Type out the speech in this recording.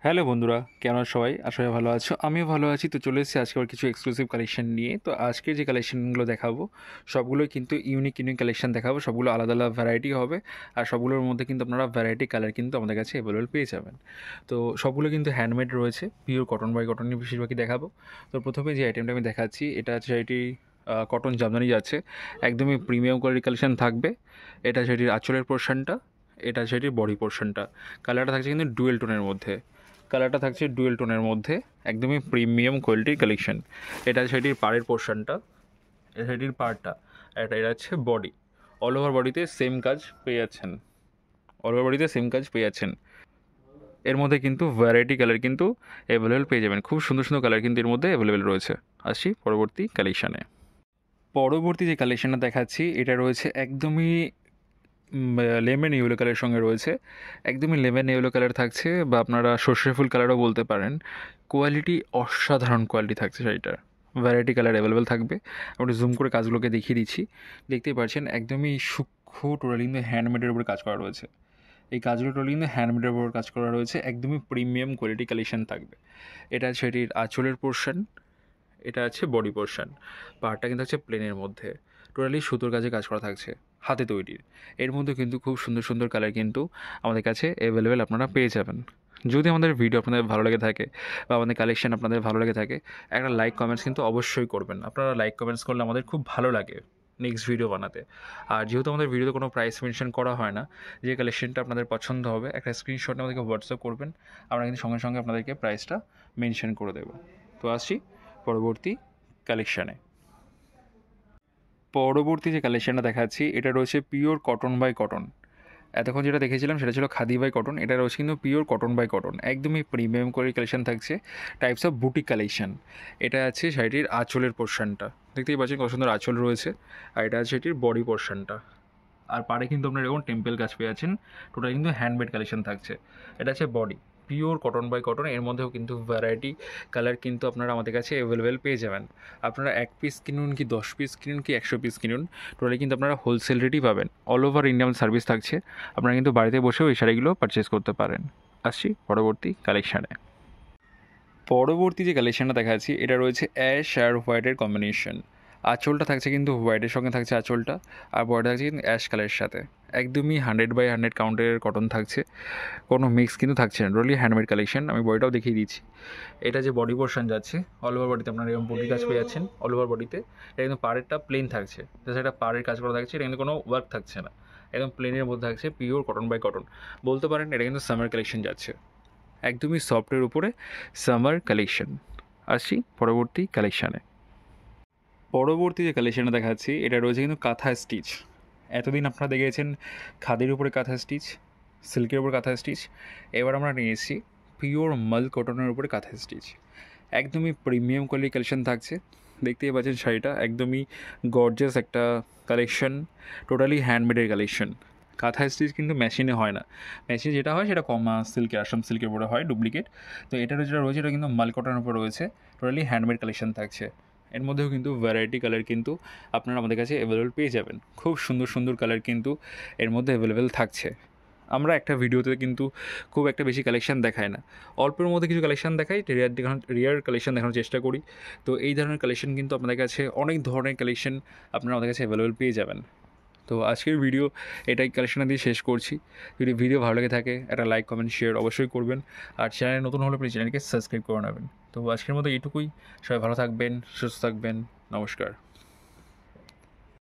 Hello বন্ধুরা, কেমন আছো সবাই? আশা করি ভালো আছো। আমিও ভালো আছি। তো চলে এসেছি আজকে আবার কিছু এক্সক্লুসিভ কালেকশন নিয়ে। তো আজকে যে কালেকশনগুলো দেখাবো সবগুলোই কিন্তু ইউনিক ইউনিক কালেকশন দেখাবো। সবগুলো আলাদা আলাদা ভ্যারাইটি হবে। আর সবগুলোর মধ্যে কিন্তু আপনারা ভ্যারাইটি কালার কিন্তু আমাদের কাছে অ্যাভেলেবল পেয়ে যাবেন। তো সবগুলো কিন্তু হ্যান্ডমেড রয়েছে, পিওর কটন বাই কটনই বেশিরভাগই দেখাবো। তো প্রথমে যে আইটেমটা আমি দেখাচ্ছি এটা হচ্ছে এটি কটন জামদানি যাচ্ছে, একদমই প্রিমিয়াম কোয়ালিটি কালেকশন থাকবে। এটা সেটির আঁচলের পোর্শনটা, এটা সেটির বডি পোর্শনটা। কালারটা থাকছে কিন্তু ডুয়েল টোনের মধ্যে। একদমই প্রিমিয়াম কোয়ালিটির কালেকশন। এটা সেটির পাড়ের পোর্শনটা, সেটির পাড়টা, এটা হচ্ছে বডি। অল ওভার বডিতে সেম কাজ পেয়ে যাচ্ছেন। এর মধ্যে কিন্তু ভ্যারাইটি কালার কিন্তু অ্যাভেলেবেল পেয়ে যাবেন। খুব সুন্দর সুন্দর কালার কিন্তু এর মধ্যে অ্যাভেলেবেল রয়েছে। আসছি পরবর্তী যে কালেকশানটা দেখাচ্ছি এটা রয়েছে একদমই লেমন ইয়েলো কালারের সঙ্গে রয়েছে। একদমই লেমন ইয়েলো কালার থাকছে, বা আপনারা সর্ষে ফুল কালারও বলতে পারেন। কোয়ালিটি অসাধারণ কোয়ালিটি থাকছে শাড়িটার। ভ্যারাইটি কালার অ্যাভেলেবেল থাকবে। আপনি জুম করে কাজগুলোকে দেখিয়ে দিচ্ছি, দেখতেই পাচ্ছেন একদমই সূক্ষ্ম টোটালি কিন্তু হ্যান্ডমেডের উপর কাজ করা রয়েছে। এই কাজগুলো টোটালি কিন্তু হ্যান্ডমেডের উপর কাজ করা রয়েছে, একদমই প্রিমিয়াম কোয়ালিটি কালেকশন থাকবে। এটা সেটির আঁচলের পোর্শন, এটা আছে বডি পোর্শন। পাহাড়টা কিন্তু হচ্ছে প্লেনের মধ্যে, টোটালি সুতোর কাজে কাজ করা থাকছে, হাতে তৈরির। এর মধ্যে কিন্তু খুব সুন্দর সুন্দর কালার কিন্তু আমাদের কাছে অ্যাভেলেবেল আপনারা পেয়ে যাবেন। যদি আমাদের ভিডিও আপনাদের ভালো লেগে থাকে বা আমাদের কালেকশন আপনাদের ভালো লেগে থাকে, একটা লাইক কমেন্টস কিন্তু অবশ্যই করবেন। আপনারা লাইক কমেন্টস করলে আমাদের খুব ভালো লাগে নেক্সট ভিডিও বানাতে। আর যেহেতু আমাদের ভিডিওতে কোনো প্রাইস মেনশন করা হয় না, যে কালেকশনটা আপনাদের পছন্দ হবে একটা স্ক্রিনশট আমাদেরকে হোয়াটসঅ্যাপ করবেন, আমরা কিন্তু সঙ্গে সঙ্গে আপনাদেরকে প্রাইসটা মেনশন করে দেবো। তো আসছি পরবর্তী কালেকশানে। পরবর্তী যে কালেকশানটা দেখাচ্ছি এটা রয়েছে পিওর কটন বাই কটন। এতক্ষণ যেটা দেখেছিলাম সেটা ছিল খাদি বাই কটন, এটা রয়েছে কিন্তু পিওর কটন বাই কটন, একদমই প্রিমিয়াম করে কালেকশন থাকছে, টাইপস অফ বুটিক কালেকশন। এটা আছে শাড়িটির আঁচলের পোর্শনটা, দেখতেই পাচ্ছেন কত সুন্দর আঁচল রয়েছে। আর এটা আছে এটির বডি পোর্শনটা। আর পাড়ে কিন্তু আপনার এরকম টেম্পেল কাজ পেয়ে যাচ্ছেন, টোটাল কিন্তু হ্যান্ডমেড কালেকশন থাকছে। এটা আছে body, pure cotton by cotton. এর মধ্যেও কিন্তু ভ্যারাইটি কালার কিন্তু আপনারা আমাদের কাছে অ্যাভেলেবেল পেয়ে যাবেন। আপনারা 1 পিস কিনুন কি 10 পিস কিনুন কি 100 পিস কিনুন, টোটালি কিন্তু আপনারা হোলসেল রেটই পাবেন। অল ওভার ইন্ডিয়ান সার্ভিস থাকছে, আপনারা কিন্তু বাড়িতে বসেও এই শাড়িগুলো পারচেস করতে পারেন। আসছি পরবর্তী কালেকশানে। পরবর্তী যে কালেকশানটা দেখাচ্ছি এটা রয়েছে অ্যাশ আর হোয়াইটের কম্বিনেশন। আঁচলটা থাকছে কিন্তু হোয়াইটের সঙ্গে থাকছে আঁচলটা, আর বডিটা থাকছে কিন্তু অ্যাশ কালারের সাথে। একদমই 100/100 কাউন্টের কটন থাকছে, কোনো মিক্স কিন্তু থাকছে না, টোটালি হ্যান্ডমেড কালেকশন। আমি বডিটাও দেখিয়ে দিচ্ছি। এটা যে বডি পোর্শন যাচ্ছে, অল ওভার বডিতে আপনারা এরকম বডি কাজ পেয়ে যাচ্ছেন। অল ওভার বডিতে এটা কিন্তু পাড়েরটা প্লেন থাকছে, জাস্ট একটা পাড়ের কাজ করা থাকছে, এটা কিন্তু কোনো ওয়ার্ক থাকছে না, একদম প্লেনের মধ্যে থাকছে, পিওর কটন বাই কটন। বলতে পারেন এটা কিন্তু সামার কালেকশন যাচ্ছে, একদমই সফটের উপরে সামার কালেকশন। আসছি পরবর্তী কালেকশানে। পরবর্তী যে কালেকশানটা দেখাচ্ছি এটা রয়েছে কিন্তু কাঁথা স্টিচ। এতদিন আপনারা দেখেছেন খাদির উপরে কাঁথা স্টিচ, সিল্কের উপর কাঁথা স্টিচ। এবার আমরা নিয়ে এসেছি পিওর মাল কটনের উপরে কাঁথা স্টিচ, একদমই প্রিমিয়াম কোয়ালিটি কালেকশন থাকছে। দেখতেই পাচ্ছেন শাড়িটা একদমই গর্জিয়াস একটা কালেকশন, টোটালি হ্যান্ডমেডের কালেকশন। কাঁথা স্টিচ কিন্তু মেশিনে হয় না, মেশিন যেটা হয় সেটা কমা সিল্কের, আসাম সিল্কের উপরে হয় ডুপ্লিকেট। তো এটার যেটা রয়েছে এটা কিন্তু মাল কটনের উপর রয়েছে, টোটালি হ্যান্ডমেড কালেকশন থাকছে। এর মধ্যেও কিন্তু ভ্যারাইটি কালার কিন্তু আপনারা আমাদের কাছে অ্যাভেলেবেল পেয়ে যাবেন। খুব সুন্দর সুন্দর কালার কিন্তু এর মধ্যে অ্যাভেলেবেল থাকছে। আমরা একটা ভিডিওতে কিন্তু খুব একটা বেশি কালেকশান দেখাই না, অল্পের মধ্যে কিছু কালেকশান দেখাই, রেয়ার কালেকশান দেখানোর চেষ্টা করি। তো এই ধরনের কালেকশান কিন্তু আপনাদের কাছে অনেক ধরনের কালেকশান আপনারা আমাদের কাছে অ্যাভেলেবেল পেয়ে যাবেন। তো আজকের ভিডিও এটাই কালেকশান দিয়ে শেষ করছি। যদি ভিডিও ভালো লেগে থাকে একটা লাইক কমেন্ট শেয়ার অবশ্যই করবেন। আর চ্যানেলে নতুন হলে প্লিজ চ্যানেলকে সাবস্ক্রাইব করে নেবেন। তো আজকের মতো এইটুকুই। সবাই ভালো থাকবেন, সুস্থ থাকবেন। নমস্কার।